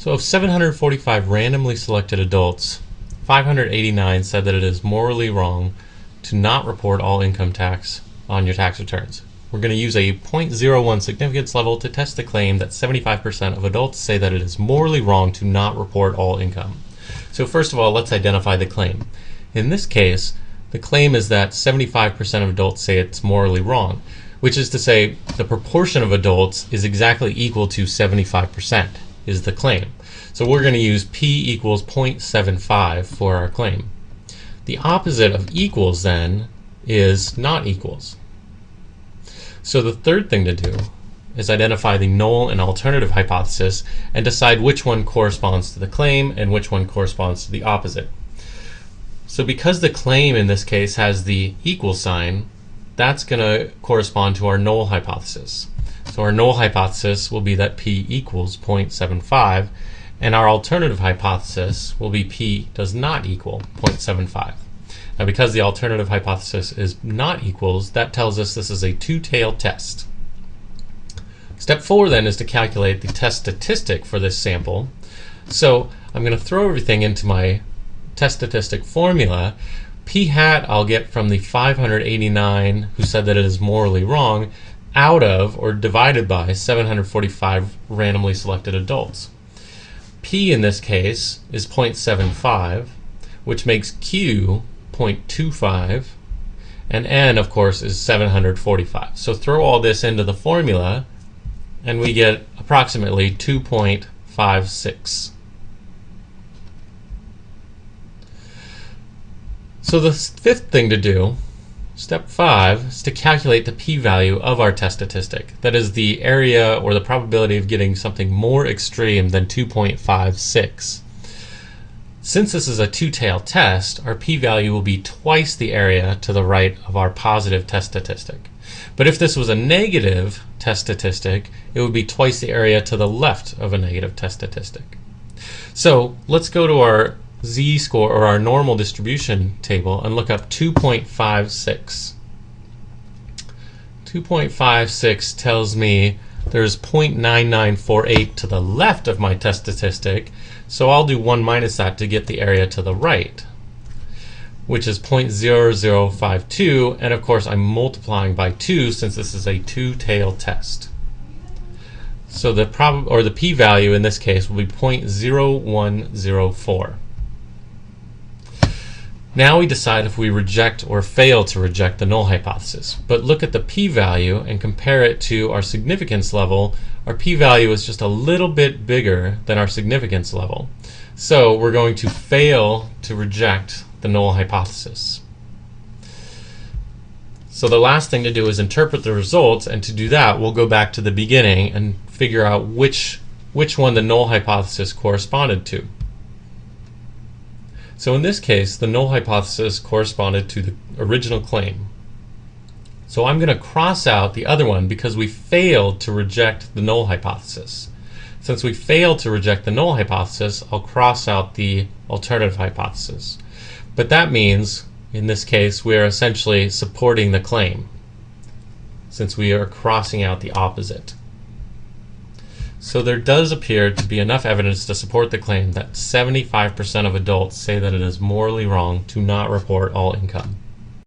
So of 745 randomly selected adults, 589 said that it is morally wrong to not report all income tax on your tax returns. We're going to use a 0.01 significance level to test the claim that 75% of adults say that it is morally wrong to not report all income. So first of all, let's identify the claim. In this case, the claim is that 75% of adults say it's morally wrong, which is to say the proportion of adults is exactly equal to 75% is the claim. So we're going to use P equals 0.75 for our claim. The opposite of equals then is not equals. So the third thing to do is identify the null and alternative hypothesis and decide which one corresponds to the claim and which one corresponds to the opposite. So because the claim in this case has the equal sign, that's going to correspond to our null hypothesis. So our null hypothesis will be that P equals 0.75, and our alternative hypothesis will be P does not equal 0.75. Now because the alternative hypothesis is not equals, that tells us this is a two-tailed test. Step 4 then is to calculate the test statistic for this sample. So I'm going to throw everything into my test statistic formula. P hat I'll get from the 589 who said that it is morally wrong out of or divided by 745 randomly selected adults. P in this case is 0.75, which makes Q 0.25, and N of course is 745. So throw all this into the formula and we get approximately 2.56. So the fifth thing to do, step 5, is to calculate the p-value of our test statistic. That is the area or the probability of getting something more extreme than 2.56. Since this is a two-tailed test, our p-value will be twice the area to the right of our positive test statistic. But if this was a negative test statistic, it would be twice the area to the left of a negative test statistic. So let's go to our z-score or our normal distribution table and look up 2.56. 2.56 tells me there's 0.9948 to the left of my test statistic, so I'll do 1 minus that to get the area to the right, which is 0.0052, and of course I'm multiplying by 2 since this is a two-tailed test. So the p-value in this case will be 0.0104. Now we decide if we reject or fail to reject the null hypothesis. But look at the p-value and compare it to our significance level. Our p-value is just a little bit bigger than our significance level. So we're going to fail to reject the null hypothesis. So the last thing to do is interpret the results, and to do that we'll go back to the beginning and figure out which one the null hypothesis corresponded to. So in this case, the null hypothesis corresponded to the original claim. So I'm going to cross out the other one because we failed to reject the null hypothesis. Since we failed to reject the null hypothesis, I'll cross out the alternative hypothesis. But that means, in this case, we are essentially supporting the claim, since we are crossing out the opposite. So there does appear to be enough evidence to support the claim that 75% of adults say that it is morally wrong to not report all income.